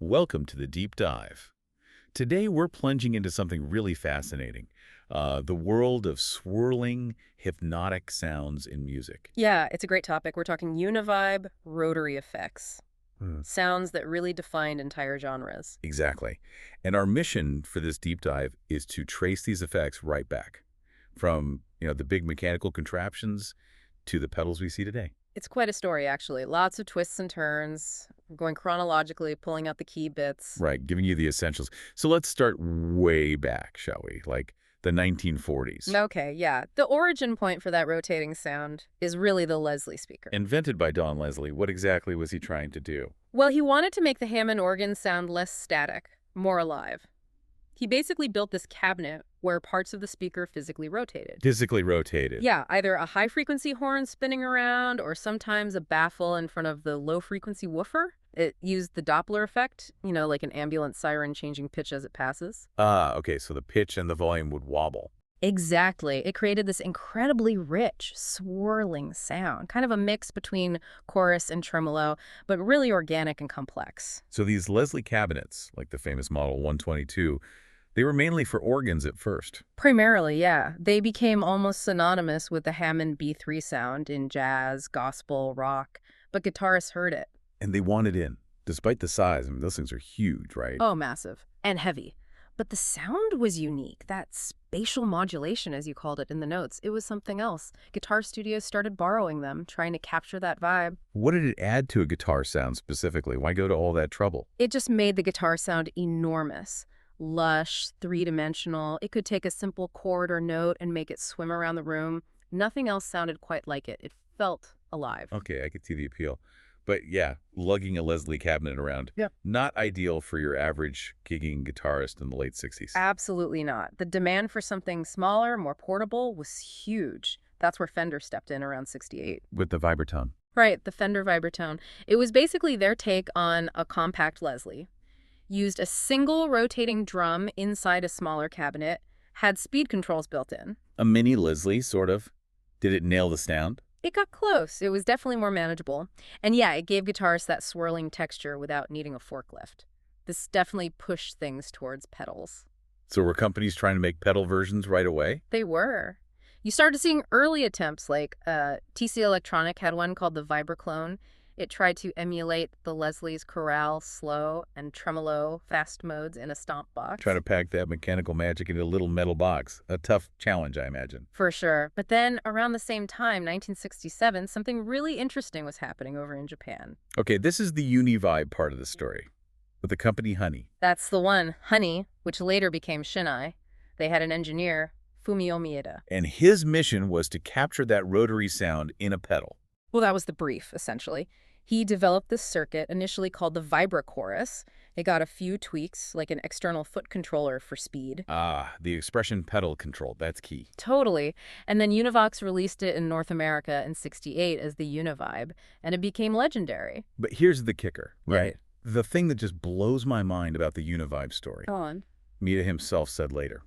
Welcome to the Deep Dive. Today we're plunging into something really fascinating, the world of swirling, hypnotic sounds in music. Yeah, it's a great topic. We're talking Univibe rotary effects, Hmm. sounds that really defined entire genres. Exactly. And our mission for this deep dive is to trace these effects right back from, the big mechanical contraptions to the pedals we see today. It's quite a story, actually. Lots of twists and turns, going chronologically, pulling out the key bits. Right, giving you the essentials. So let's start way back, shall we? Like the 1940s. Okay, yeah. The origin point for that rotating sound is really the Leslie speaker. Invented by Don Leslie, what exactly was he trying to do? Well, he wanted to make the Hammond organ sound less static, more alive. He basically built this cabinet where parts of the speaker physically rotated. Physically rotated. Yeah, either a high-frequency horn spinning around or sometimes a baffle in front of the low-frequency woofer. It used the Doppler effect, like an ambulance siren changing pitch as it passes. Ah, okay, so the pitch and the volume would wobble. Exactly. It created this incredibly rich, swirling sound, kind of a mix between chorus and tremolo, but really organic and complex. So these Leslie cabinets, like the famous Model 122, they were mainly for organs at first. Primarily, yeah. They became almost synonymous with the Hammond B3 sound in jazz, gospel, rock, but guitarists heard it. And they wanted in, despite the size. I mean, those things are huge, right? Oh, massive. And heavy. But the sound was unique. That spatial modulation, as you called it in the notes, it was something else. Guitar studios started borrowing them, trying to capture that vibe. What did it add to a guitar sound specifically? Why go to all that trouble? It just made the guitar sound enormous. Lush, three-dimensional. It could take a simple chord or note and make it swim around the room. Nothing else sounded quite like it. It felt alive. Okay, I could see the appeal. But yeah, lugging a Leslie cabinet around, Yeah. not ideal for your average gigging guitarist in the late 60s. Absolutely not. The demand for something smaller, more portable was huge. That's where Fender stepped in around 68. With the vibraton. Right, the Fender Vibratone. It was basically their take on a compact Leslie. Used a single rotating drum inside a smaller cabinet, had speed controls built in. A mini Leslie, sort of. Did it nail the sound? It got close. It was definitely more manageable. And yeah, it gave guitarists that swirling texture without needing a forklift. This definitely pushed things towards pedals. So were companies trying to make pedal versions right away? They were. You started seeing early attempts like TC Electronic had one called the Vibraclone. It tried to emulate the Leslie's chorale slow and tremolo fast modes in a stomp box. Trying to pack that mechanical magic into a little metal box. A tough challenge, I imagine. For sure. But then around the same time, 1967, something really interesting was happening over in Japan. Okay, this is the Uni Vibe part of the story. With the company Honey. That's the one, Honey, which later became Shinai. They had an engineer, Fumio Mieda. And his mission was to capture that rotary sound in a pedal. Well, that was the brief, essentially. He developed this circuit, initially called the Vibra Chorus. It got a few tweaks, like an external foot controller for speed. Ah, the expression pedal control, that's key. Totally. And then Univox released it in North America in '68 as the Univibe, and it became legendary. But here's the kicker, Yeah. right? The thing that just blows my mind about the Univibe story, Go on. Mita himself said later,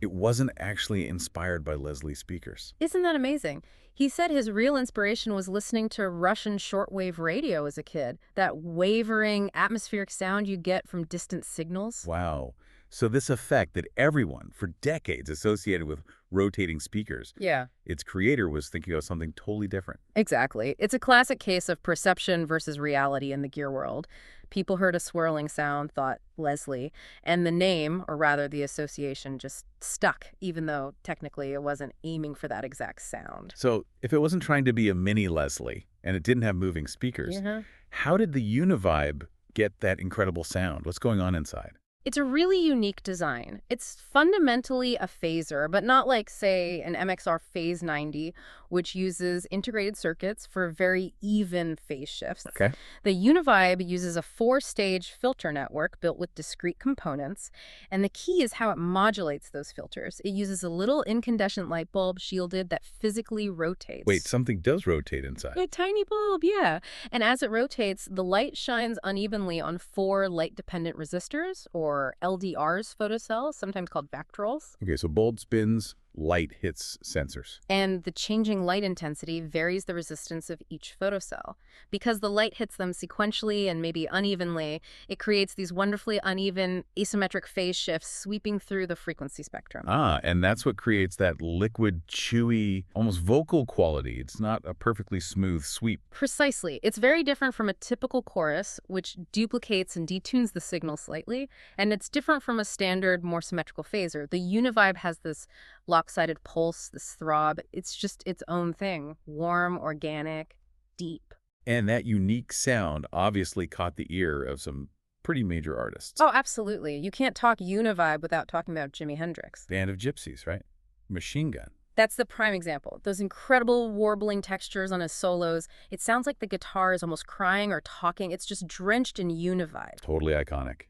it wasn't actually inspired by Leslie speakers. Isn't that amazing? He said his real inspiration was listening to Russian shortwave radio as a kid, that wavering atmospheric sound you get from distant signals. Wow. So this effect that everyone for decades associated with rotating speakers, Yeah, its creator was thinking of something totally different. exactly. It's a classic case of perception versus reality in the gear world. People heard a swirling sound, thought Leslie, and the name, or rather the association, just stuck, even though technically it wasn't aiming for that exact sound. So if it wasn't trying to be a mini Leslie and it didn't have moving speakers, Yeah. how did the Univibe get that incredible sound? What's going on inside? It's a really unique design. It's fundamentally a phaser, but not like, say, an MXR Phase 90, which uses integrated circuits for very even phase shifts. Okay. The Univibe uses a four-stage filter network built with discrete components, and the key is how it modulates those filters. It uses a little incandescent light bulb shielded that physically rotates. Wait, something does rotate inside. A tiny bulb, yeah. And as it rotates, the light shines unevenly on four light-dependent resistors, or LDRs, photocells, sometimes called Vactrols. Okay, so bulb spins, light hits sensors. And the changing light intensity varies the resistance of each photocell. Because the light hits them sequentially and maybe unevenly, it creates these wonderfully uneven asymmetric phase shifts sweeping through the frequency spectrum. Ah, and that's what creates that liquid, chewy, almost vocal quality. It's not a perfectly smooth sweep. Precisely. It's very different from a typical chorus, which duplicates and detunes the signal slightly, and it's different from a standard, more symmetrical phaser. The Uni Vibe has this lopsided pulse, this throb. It's just its own thing. Warm, organic, deep. And that unique sound obviously caught the ear of some pretty major artists. Oh, absolutely. You can't talk Univibe without talking about Jimi Hendrix. Band of Gypsies, right? Machine Gun. That's the prime example. Those incredible warbling textures on his solos. It sounds like the guitar is almost crying or talking. It's just drenched in Univibe. Totally iconic.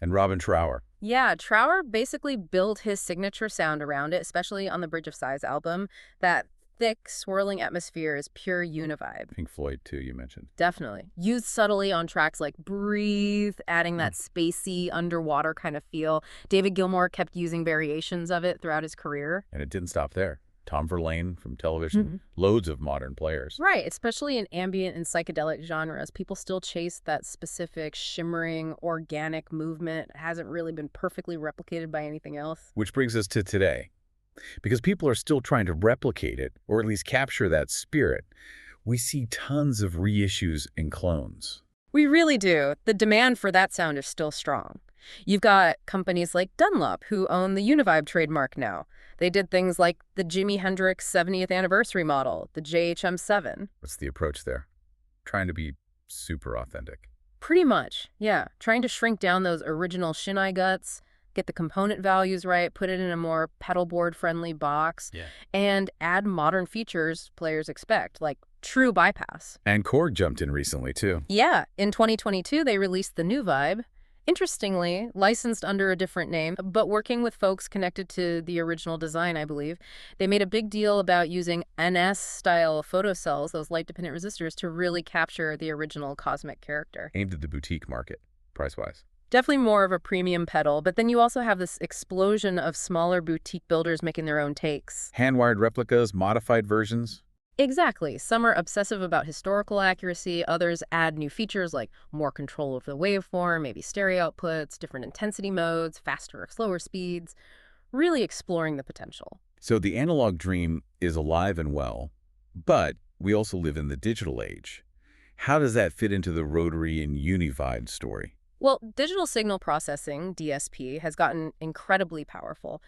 And Robin Trower. Yeah, Trower basically built his signature sound around it, especially on the Bridge of Sighs album. That thick, swirling atmosphere is pure Univibe. Pink Floyd, too, you mentioned. Definitely. Used subtly on tracks like Breathe, adding that spacey, underwater kind of feel. David Gilmour kept using variations of it throughout his career. And it didn't stop there. Tom Verlaine from television, loads of modern players. Right, especially in ambient and psychedelic genres. People still chase that specific, shimmering, organic movement. It hasn't really been perfectly replicated by anything else. Which brings us to today. Because people are still trying to replicate it, or at least capture that spirit, we see tons of reissues and clones. We really do. The demand for that sound is still strong. You've got companies like Dunlop, who own the Univibe trademark now. They did things like the Jimi Hendrix 70th anniversary model, the JHM7. What's the approach there? Trying to be super authentic. Pretty much, yeah. Trying to shrink down those original Shinai guts, get the component values right, put it in a more pedal board-friendly box, and add modern features players expect, like true bypass. And Korg jumped in recently, too. Yeah, in 2022, they released the new Vibe. Interestingly, licensed under a different name, but working with folks connected to the original design, I believe. They made a big deal about using NS-style photocells, those light-dependent resistors, to really capture the original cosmic character. Aimed at the boutique market, price-wise. Definitely more of a premium pedal, but then you also have this explosion of smaller boutique builders making their own takes. Hand-wired replicas, modified versions. Exactly. Some are obsessive about historical accuracy. Others add new features like more control of the waveform, maybe stereo outputs, different intensity modes, faster or slower speeds, really exploring the potential. So the analog dream is alive and well, but we also live in the digital age. How does that fit into the rotary and Uni-Vibe story? Well, digital signal processing, DSP, has gotten incredibly powerful.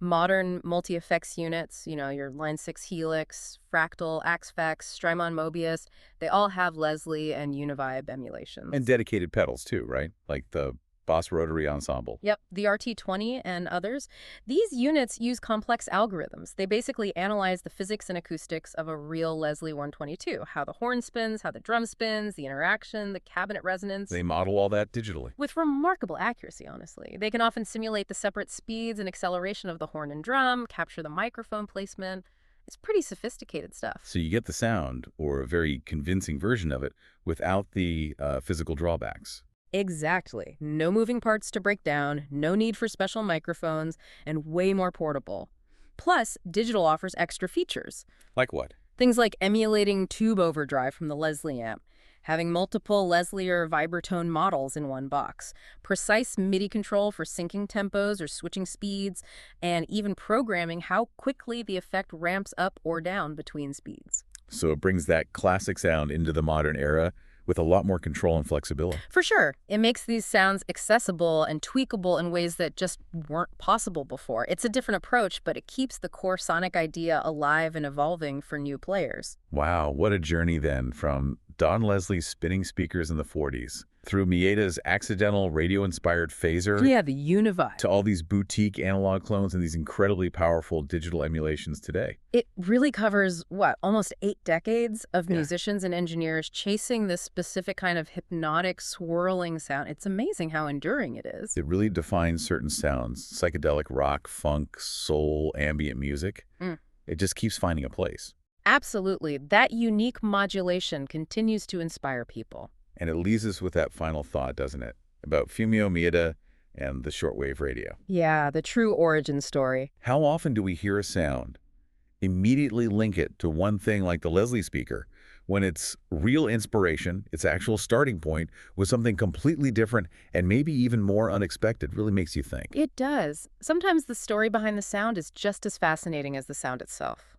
Modern multi-effects units, your Line 6 Helix, Fractal, Axfex, Strymon Mobius, they all have Leslie and Univibe emulations. And dedicated pedals, too, right? Like the Boss Rotary Ensemble. Yep, the RT20 and others. These units use complex algorithms. They basically analyze the physics and acoustics of a real Leslie 122, how the horn spins, how the drum spins, the interaction, the cabinet resonance. They model all that digitally. With remarkable accuracy, honestly. They can often simulate the separate speeds and acceleration of the horn and drum, capture the microphone placement. It's pretty sophisticated stuff. So you get the sound, or a very convincing version of it, without the physical drawbacks. Exactly. No moving parts to break down, no need for special microphones, and way more portable. Plus, digital offers extra features. Like what? Things like emulating tube overdrive from the Leslie amp, having multiple Leslie or Vibratone models in one box, precise MIDI control for syncing tempos or switching speeds, and even programming how quickly the effect ramps up or down between speeds. So it brings that classic sound into the modern era with a lot more control and flexibility. For sure. It makes these sounds accessible and tweakable in ways that just weren't possible before. It's a different approach, but it keeps the core sonic idea alive and evolving for new players. Wow, what a journey then, from Don Leslie's spinning speakers in the 40s, through Mieda's accidental radio-inspired phaser, Yeah, the Univibe. to all these boutique analog clones and these incredibly powerful digital emulations today. It really covers, almost 8 decades of musicians and engineers chasing this specific kind of hypnotic, swirling sound. It's amazing how enduring it is. It really defines certain sounds, psychedelic rock, funk, soul, ambient music. It just keeps finding a place. Absolutely. That unique modulation continues to inspire people. And it leaves us with that final thought, doesn't it? About Fumio Mieda and the shortwave radio. Yeah, the true origin story. How often do we hear a sound, immediately link it to one thing like the Leslie speaker, when its real inspiration, its actual starting point, was something completely different and maybe even more unexpected? Really makes you think. It does. Sometimes the story behind the sound is just as fascinating as the sound itself.